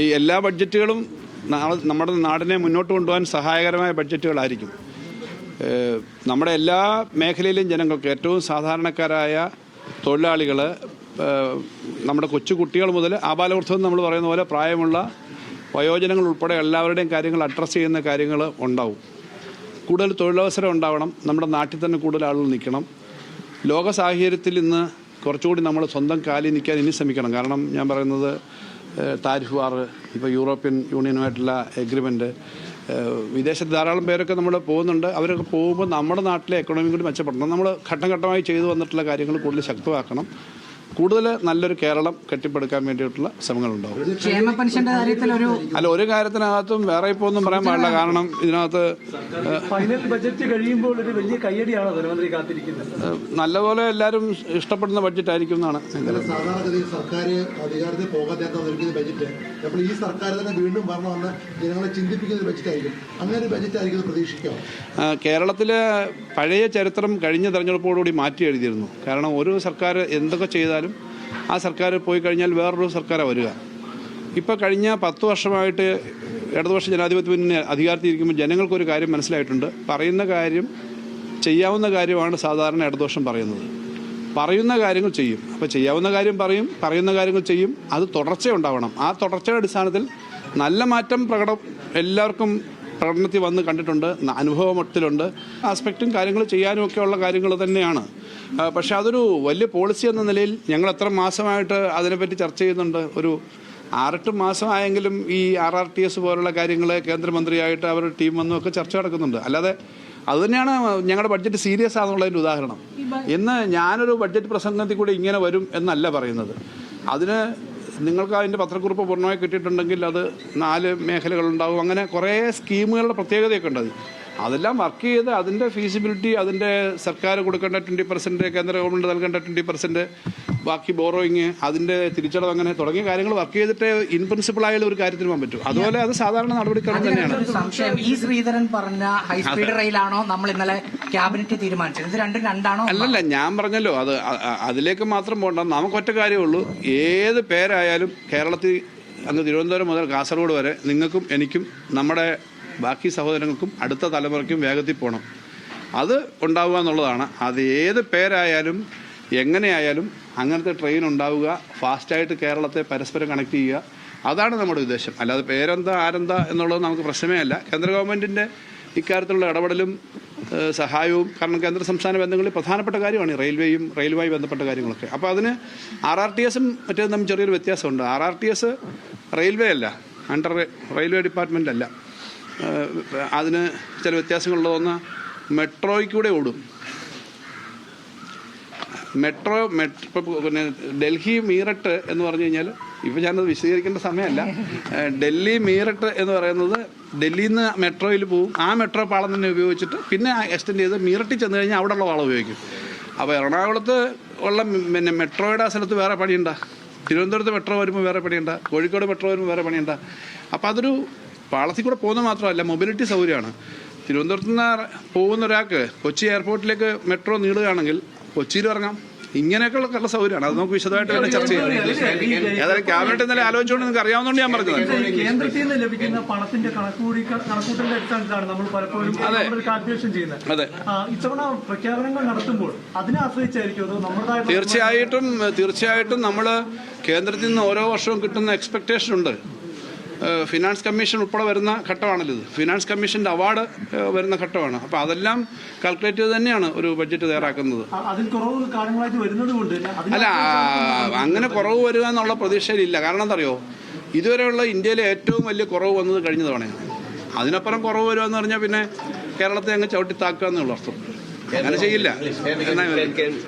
ഈ എല്ലാ ബഡ്ജറ്റുകളും നമ്മുടെ നാടിനെ മുന്നോട്ട് കൊണ്ടുപോകാൻ സഹായകരമായ ബഡ്ജറ്റുകളായിരിക്കും. നമ്മുടെ എല്ലാ മേഖലയിലെയും ജനങ്ങൾക്ക്, ഏറ്റവും സാധാരണക്കാരായ തൊഴിലാളികൾ, നമ്മുടെ കൊച്ചു കുട്ടികൾ മുതൽ ആബാലവൃദ്ധം നമ്മൾ പറയുന്ന പോലെ പ്രായമുള്ള വയോജനങ്ങൾ ഉൾപ്പെടെ എല്ലാവരുടെയും കാര്യങ്ങൾ അഡ്രസ്സ് ചെയ്യുന്ന കാര്യങ്ങൾ ഉണ്ടാവും. കൂടുതൽ തൊഴിലവസരം ഉണ്ടാവണം. നമ്മുടെ നാട്ടിൽ തന്നെ കൂടുതൽ ആളുകൾ നിൽക്കണം. ലോക സാഹചര്യത്തിൽ ഇന്ന് കുറച്ചുകൂടി നമ്മൾ സ്വന്തം കാലിൽ നിൽക്കാൻ ഇനി ശ്രമിക്കണം. കാരണം ഞാൻ പറയുന്നത് താരിഫ് വാർ, ഇപ്പോൾ യൂറോപ്യൻ യൂണിയനുമായിട്ടുള്ള എഗ്രിമെൻറ്റ്, വിദേശത്ത് ധാരാളം പേരൊക്കെ നമ്മൾ പോകുന്നുണ്ട്. അവരൊക്കെ പോകുമ്പോൾ നമ്മുടെ നാട്ടിലെ എക്കണോമി കൂടി മെച്ചപ്പെടണം. നമ്മൾ ഘട്ടം ഘട്ടമായി ചെയ്തു വന്നിട്ടുള്ള കാര്യങ്ങൾ കൂടുതൽ ശക്തമാക്കണം. കൂടുതൽ നല്ലൊരു കേരളം കെട്ടിപ്പടുക്കാൻ വേണ്ടിയിട്ടുള്ള ശ്രമങ്ങളുണ്ടാവും. അല്ല, ഒരു കാര്യത്തിനകത്തും വേറെ ഇപ്പോൾ ഒന്നും പറയാൻ പാടില്ല. കാരണം ഇതിനകത്ത് നല്ലപോലെ എല്ലാവരും ഇഷ്ടപ്പെടുന്ന ബഡ്ജറ്റ് ആയിരിക്കും എന്നാണ്. കേരളത്തിലെ പഴയ ചരിത്രം കഴിഞ്ഞ തെരഞ്ഞെടുപ്പോടുകൂടി മാറ്റി എഴുതിയിരുന്നു. കാരണം ഒരു സർക്കാർ എന്തൊക്കെ ചെയ്താലും ആ സർക്കാർ പോയി കഴിഞ്ഞാൽ വേറൊരു സർക്കാരാണ് വരിക. ഇപ്പോൾ കഴിഞ്ഞ 10 വർഷമായിട്ട് ഇടതുപക്ഷ ജനാധിപത്യ മുന്നണി അധികാരത്തിലിരിക്കുമ്പോൾ ജനങ്ങൾക്കൊരു കാര്യം മനസ്സിലായിട്ടുണ്ട്. പറയുന്ന കാര്യം, ചെയ്യാവുന്ന കാര്യമാണ് സാധാരണ ഇടതുപക്ഷം പറയുന്നത്. പറയുന്ന കാര്യങ്ങൾ ചെയ്യും. അപ്പോൾ ചെയ്യാവുന്ന കാര്യം പറയും, പറയുന്ന കാര്യങ്ങൾ ചെയ്യും. അത് തുടർച്ചയുണ്ടാവണം. ആ തുടർച്ചയുടെ അടിസ്ഥാനത്തിൽ നല്ല മാറ്റം എല്ലാവർക്കും പ്രകടനത്തിൽ വന്ന് കണ്ടിട്ടുണ്ട്, അനുഭവത്തിലുണ്ട്. ആസ്പെക്റ്റും കാര്യങ്ങൾ ചെയ്യാനും ഒക്കെയുള്ള കാര്യങ്ങൾ തന്നെയാണ്. പക്ഷേ അതൊരു വലിയ പോളിസി എന്ന നിലയിൽ ഞങ്ങൾ എത്ര മാസമായിട്ട് അതിനെപ്പറ്റി ചർച്ച ചെയ്യുന്നുണ്ട്. ഒരു 6-8 മാസമായെങ്കിലും ഈ RRTS പോലുള്ള കാര്യങ്ങൾ കേന്ദ്രമന്ത്രിയായിട്ട് അവരുടെ ടീം വന്നും ഒക്കെ ചർച്ച നടക്കുന്നുണ്ട്. അല്ലാതെ അതുതന്നെയാണ് ഞങ്ങളുടെ ബഡ്ജറ്റ് സീരിയസ് ആണെന്നുള്ളതിൻ്റെ ഉദാഹരണം. ഇന്ന് ഞാനൊരു ബഡ്ജറ്റ് പ്രസംഗത്തിൽ കൂടി ഇങ്ങനെ വരും എന്നല്ല പറയുന്നത്. അതിന് നിങ്ങൾക്ക് അതിൻ്റെ പത്രക്കുറിപ്പ് പൂർണ്ണമായി കിട്ടിയിട്ടുണ്ടെങ്കിൽ അത് 4 മേഖലകളുണ്ടാവും. അങ്ങനെ കുറേ സ്കീമുകളുടെ പ്രത്യേകതയൊക്കെ ഉണ്ട്. അതെല്ലാം വർക്ക് ചെയ്ത് അതിൻ്റെ ഫീസിബിലിറ്റി, അതിൻ്റെ സർക്കാർ കൊടുക്കേണ്ട 20%, കേന്ദ്ര ഗവൺമെൻറ് നൽകേണ്ട 20%, ബാക്കി ബോറോയിങ്, അതിൻ്റെ തിരിച്ചടവ്, അങ്ങനെ തുടങ്ങിയ കാര്യങ്ങൾ വർക്ക് ചെയ്തിട്ട് ഇൻ പ്രിൻസിപ്പിളായ ഒരു കാര്യത്തിന് പോകാൻ പറ്റും. അതുപോലെ അത് സാധാരണ നടപടിക്രമം തന്നെയാണ്. ഈ ശ്രീധരൻ പറഞ്ഞ ഹൈസ്പീഡ് റെയിലാണോ നമ്മൾ ഇന്നലെ ക്യാബിനറ്റ് തീരുമാനിച്ചത്? ഇത് രണ്ടും രണ്ടാണോ? അല്ലല്ല, ഞാൻ പറഞ്ഞല്ലോ, അതിലേക്ക് മാത്രം പോകണ്ട. നമുക്കൊറ്റ കാര്യമുള്ളൂ. ഏത് പേരായാലും കേരളത്തിൽ അങ്ങ് തിരുവനന്തപുരം മുതൽ കാസർഗോഡ് വരെ നിങ്ങൾക്കും എനിക്കും നമ്മുടെ ബാക്കി സഹോദരങ്ങൾക്കും അടുത്ത തലമുറയ്ക്കും വേഗത്തിൽ പോകണം. അത് ഉണ്ടാവുക എന്നുള്ളതാണ്. അത് ഏത് പേരായാലും എങ്ങനെയായാലും അങ്ങനത്തെ ട്രെയിൻ ഉണ്ടാവുക, ഫാസ്റ്റായിട്ട് കേരളത്തെ പരസ്പരം കണക്ട് ചെയ്യുക, അതാണ് നമ്മുടെ ഉദ്ദേശം. അല്ലാതെ പേരെന്താ ആരെന്താ എന്നുള്ളത് നമുക്ക് പ്രശ്നമേ അല്ല. കേന്ദ്ര ഗവൺമെൻറ്റിൻ്റെ ഇക്കാര്യത്തിലുള്ള ഇടപെടലും സഹായവും, കാരണം കേന്ദ്ര സംസ്ഥാന ബന്ധങ്ങളിൽ പ്രധാനപ്പെട്ട കാര്യമാണ് റെയിൽവേയുമായി ബന്ധപ്പെട്ട കാര്യങ്ങളൊക്കെ. അപ്പോൾ അതിന് RRTSും മറ്റേതും തമ്മിൽ ചെറിയൊരു വ്യത്യാസമുണ്ട്. RRTS റെയിൽവേ അല്ല, അണ്ടർ റെയിൽവേ ഡിപ്പാർട്ട്മെൻ്റ് അല്ല. അതിന് ചില വ്യത്യാസങ്ങളുള്ളതൊന്ന് മെട്രോയ്ക്കൂടെ ഓടും. മെട്രോ പിന്നെ ഡൽഹി മീററ്റ് എന്ന് പറഞ്ഞു കഴിഞ്ഞാൽ, ഇപ്പോൾ ഞാനത് വിശദീകരിക്കേണ്ട സമയമല്ല. ഡൽഹി മീററ്റ് എന്ന് പറയുന്നത് ഡൽഹിയിൽ നിന്ന് മെട്രോയിൽ പോവും. ആ മെട്രോ പാളം തന്നെ ഉപയോഗിച്ചിട്ട് പിന്നെ എക്സ്റ്റെൻഡ് ചെയ്ത് മീററ്റിൽ ചെന്ന് കഴിഞ്ഞാൽ അവിടെയുള്ള പാളം ഉപയോഗിക്കും. അപ്പോൾ എറണാകുളത്ത് ഉള്ള പിന്നെ മെട്രോയുടെ ആ സ്ഥലത്ത് വേറെ പണിയുണ്ട, തിരുവനന്തപുരത്ത് മെട്രോ വരുമ്പോൾ വേറെ പണിയുണ്ട, കോഴിക്കോട് മെട്രോ വരുമ്പോൾ വേറെ പണിയുണ്ട. അപ്പോൾ അതൊരു പാളത്തിൽ കൂടെ പോകുന്നത് മാത്രമല്ല, മൊബിലിറ്റി സൗകര്യമാണ്. തിരുവനന്തപുരത്ത് നിന്ന് പോകുന്ന ഒരാൾക്ക് കൊച്ചി എയർപോർട്ടിലേക്ക് മെട്രോ നീളുകയാണെങ്കിൽ കൊച്ചിയിൽ ഇറങ്ങാം. ഇങ്ങനെയൊക്കെയുള്ള സൗകര്യമാണ്. അത് നമുക്ക് വിശദമായിട്ട് തന്നെ ചർച്ച ചെയ്യാം. ഏതായാലും ക്യാബിനറ്റ് ഇന്നലെ ആലോചിച്ചുകൊണ്ട് നിങ്ങൾക്ക് അറിയാവുന്നതുകൊണ്ട് ഞാൻ പറഞ്ഞത്. കേന്ദ്രത്തിൽ നിന്ന് ലഭിക്കുന്ന പണത്തിന്റെ കണക്കൂട്ടലിന്റെ അടിസ്ഥാനത്തിലാണ് നമ്മൾ പലപ്പോഴും കാൽക്കുലേഷൻ ചെയ്യുന്നത്. അതെ, ഇത്തവണ പ്രഖ്യാപനങ്ങൾ നടത്തുമ്പോൾ അതിനെ ആശ്രയിച്ചായിരിക്കും. തീർച്ചയായിട്ടും നമ്മൾ കേന്ദ്രത്തിൽ നിന്ന് ഓരോ വർഷവും കിട്ടുന്ന എക്സ്പെക്ടേഷൻ ഉണ്ട്. ഫിനാൻസ് കമ്മീഷൻ ഉൾപ്പെടെ വരുന്ന ഘട്ടമാണല്ലോ ഇത്. ഫിനാൻസ് കമ്മീഷൻ്റെ അവാർഡ് വരുന്ന ഘട്ടമാണ്. അപ്പോൾ അതെല്ലാം കാൽക്കുലേറ്റ് ചെയ്ത് തന്നെയാണ് ഒരു ബഡ്ജറ്റ് തയ്യാറാക്കുന്നത്. അല്ല, അങ്ങനെ കുറവ് വരിക എന്നുള്ള പ്രതീക്ഷയിലില്ല. കാരണം എന്താ അറിയോ, ഇതുവരെയുള്ള ഇന്ത്യയിലെ ഏറ്റവും വലിയ കുറവ് വന്നത് കഴിഞ്ഞ തവണയാണ്. അതിനപ്പുറം കുറവ് വരിക എന്ന് പറഞ്ഞാൽ പിന്നെ കേരളത്തെ അങ്ങ് ചവിട്ടി താക്കുക എന്നുള്ള അർത്ഥം. അങ്ങനെ ചെയ്യില്ല.